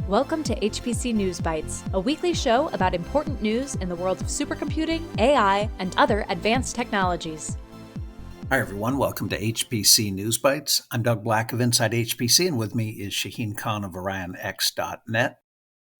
Welcome to HPC News Bytes, a weekly show about important news in the world of supercomputing, AI, and other advanced technologies. Hi, everyone. Welcome to HPC News Bytes. I'm Doug Black of Inside HPC, and with me is Shaheen Khan of OrionX.net.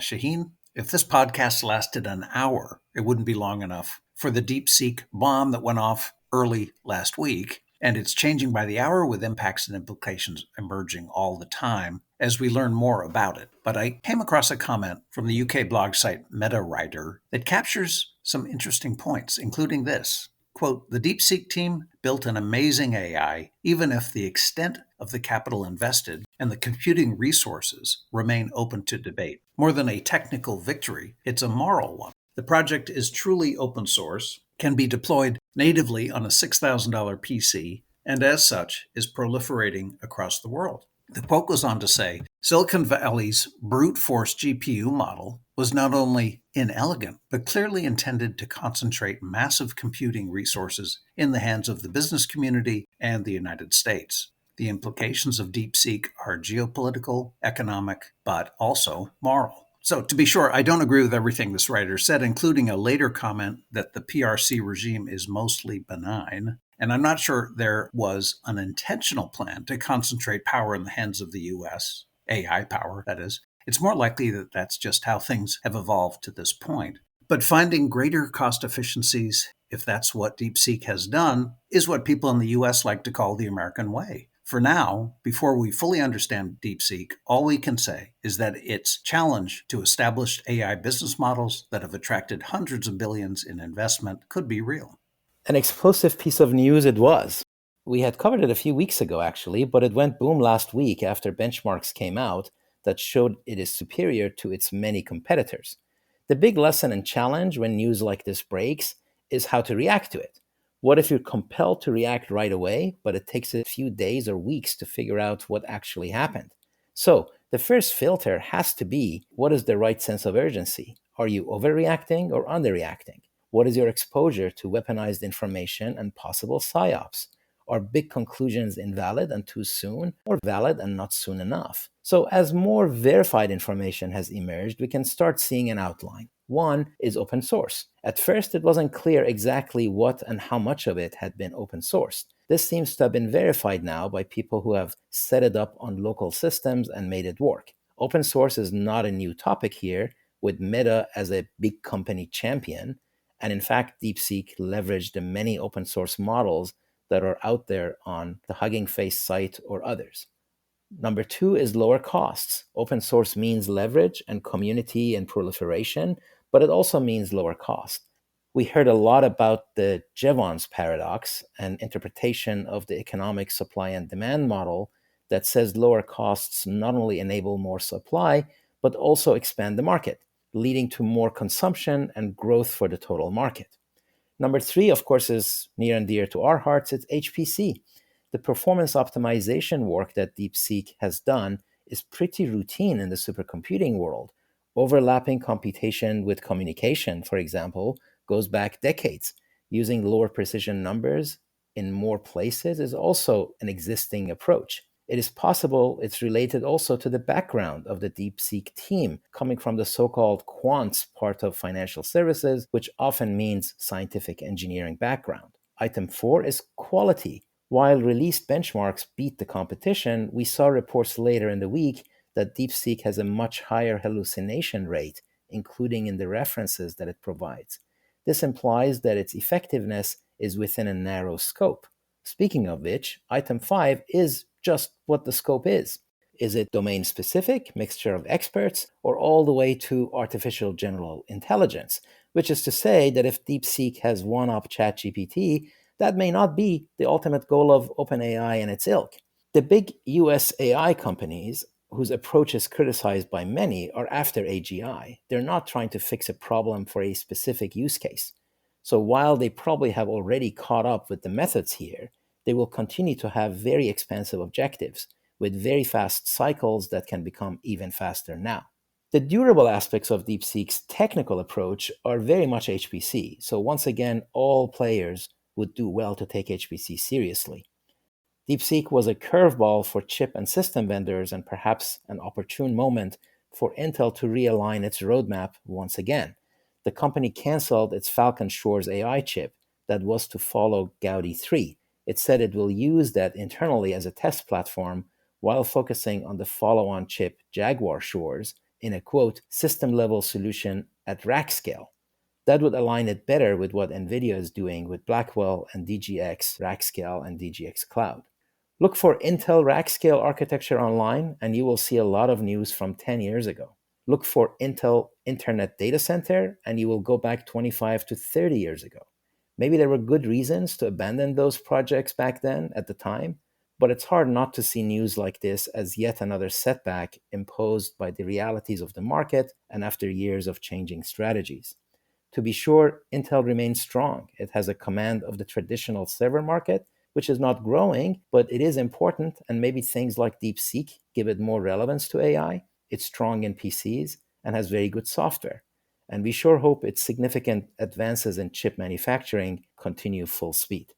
Shaheen, if this podcast lasted an hour, it wouldn't be long enough for the DeepSeek bomb that went off early last week. And it's changing by the hour with impacts and implications emerging all the time as we learn more about it. But I came across a comment from the UK blog site MetaWriter that captures some interesting points, including this. Quote, the DeepSeek team built an amazing AI, even if the extent of the capital invested and the computing resources remain open to debate. More than a technical victory, it's a moral one. The project is truly open source, can be deployed natively on a $6,000 PC, and as such is proliferating across the world. The quote goes on to say, Silicon Valley's brute force GPU model was not only inelegant, but clearly intended to concentrate massive computing resources in the hands of the business community and the United States. The implications of DeepSeek are geopolitical, economic, but also moral. So to be sure, I don't agree with everything this writer said, including a later comment that the PRC regime is mostly benign. And I'm not sure there was an intentional plan to concentrate power in the hands of the U.S., AI power, that is. It's more likely that that's just how things have evolved to this point. But finding greater cost efficiencies, if that's what DeepSeek has done, is what people in the U.S. like to call the American way. For now, before we fully understand DeepSeek, all we can say is that its challenge to established AI business models that have attracted hundreds of billions in investment could be real. An explosive piece of news it was. We had covered it a few weeks ago, actually, but it went boom last week after benchmarks came out that showed it is superior to its many competitors. The big lesson and challenge when news like this breaks is how to react to it. What if you're compelled to react right away, but it takes a few days or weeks to figure out what actually happened? So the first filter has to be, what is the right sense of urgency? Are you overreacting or underreacting? What is your exposure to weaponized information and possible psyops? Are big conclusions invalid and too soon, or valid and not soon enough? So as more verified information has emerged, we can start seeing an outline. One is open source. At first, it wasn't clear exactly what and how much of it had been open sourced. This seems to have been verified now by people who have set it up on local systems and made it work. Open source is not a new topic here, with Meta as a big company champion. And in fact, DeepSeek leveraged the many open source models that are out there on the Hugging Face site or others. Number two is lower costs. Open source means leverage and community and proliferation, but it also means lower cost. We heard a lot about the Jevons paradox, an interpretation of the economic supply and demand model that says lower costs not only enable more supply, but also expand the market, leading to more consumption and growth for the total market. Number three, of course, is near and dear to our hearts. It's HPC. The performance optimization work that DeepSeek has done is pretty routine in the supercomputing world. Overlapping computation with communication, for example, goes back decades. Using lower precision numbers in more places is also an existing approach. It is possible it's related also to the background of the DeepSeek team, coming from the so-called quants part of financial services, which often means scientific engineering background. Item 4 is quality. While released benchmarks beat the competition, we saw reports later in the week that DeepSeek has a much higher hallucination rate, including in the references that it provides. This implies that its effectiveness is within a narrow scope. Speaking of which, item 5 is just what the scope is. Is it domain-specific, mixture of experts, or all the way to artificial general intelligence? Which is to say that if DeepSeek has one-up ChatGPT, that may not be the ultimate goal of OpenAI and its ilk. The big US AI companies, whose approach is criticized by many, are after AGI. They're not trying to fix a problem for a specific use case. So while they probably have already caught up with the methods here, they will continue to have very expensive objectives with very fast cycles that can become even faster now. The durable aspects of DeepSeek's technical approach are very much HPC. So once again, all players would do well to take HPC seriously. DeepSeek was a curveball for chip and system vendors and perhaps an opportune moment for Intel to realign its roadmap once again. The company canceled its Falcon Shores AI chip that was to follow Gaudi 3. It said it will use that internally as a test platform while focusing on the follow-on chip Jaguar Shores in a, quote, system-level solution at rack scale. That would align it better with what NVIDIA is doing with Blackwell and DGX rack scale and DGX Cloud. Look for Intel rack scale architecture online, and you will see a lot of news from 10 years ago. Look for Intel Internet Data Center, and you will go back 25 to 30 years ago. Maybe there were good reasons to abandon those projects back then at the time, but it's hard not to see news like this as yet another setback imposed by the realities of the market and after years of changing strategies. To be sure, Intel remains strong. It has a command of the traditional server market, which is not growing, but it is important, and maybe things like DeepSeek give it more relevance to AI. It's strong in PCs and has very good software. And we sure hope its significant advances in chip manufacturing continue full speed.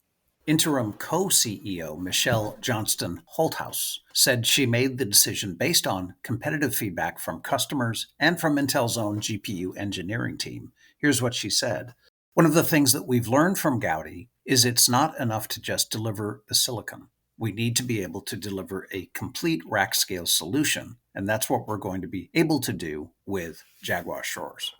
Interim co-CEO Michelle Johnston Holthaus said she made the decision based on competitive feedback from customers and from Intel's own GPU engineering team. Here's what she said. One of the things that we've learned from Gaudi is it's not enough to just deliver the silicon. We need to be able to deliver a complete rack scale solution, and that's what we're going to be able to do with Jaguar Shores.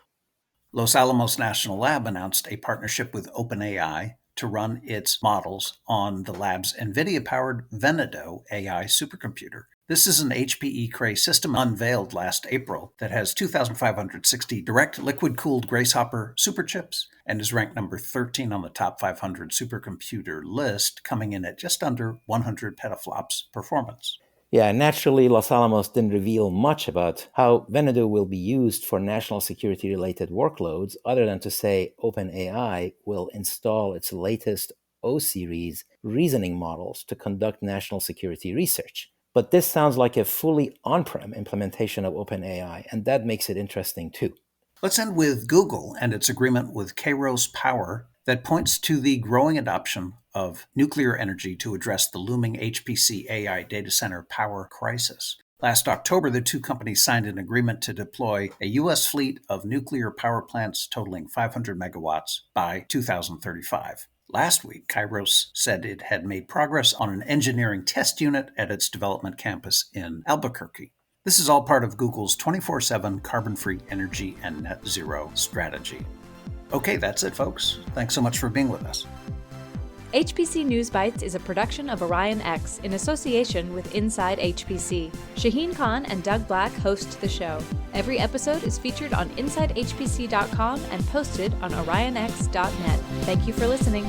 Los Alamos National Lab announced a partnership with OpenAI to run its models on the lab's NVIDIA-powered Venado AI supercomputer. This is an HPE Cray system unveiled last April that has 2,560 direct liquid-cooled Grace Hopper superchips and is ranked number 13 on the top 500 supercomputer list, coming in at just under 100 petaflops performance. Yeah, naturally, Los Alamos didn't reveal much about how Venado will be used for national security-related workloads, other than to say OpenAI will install its latest O-series reasoning models to conduct national security research. But this sounds like a fully on-prem implementation of OpenAI, and that makes it interesting too. Let's end with Google and its agreement with Kairos Power that points to the growing adoption of nuclear energy to address the looming HPC AI data center power crisis. Last October, the two companies signed an agreement to deploy a U.S. fleet of nuclear power plants totaling 500 megawatts by 2035. Last week, Kairos said it had made progress on an engineering test unit at its development campus in Albuquerque. This is all part of Google's 24/7 carbon-free energy and net zero strategy. Okay, that's it, folks. Thanks so much for being with us. HPC News Bytes is a production of Orion X in association with Inside HPC. Shaheen Khan and Doug Black host the show. Every episode is featured on InsideHPC.com and posted on OrionX.net. Thank you for listening.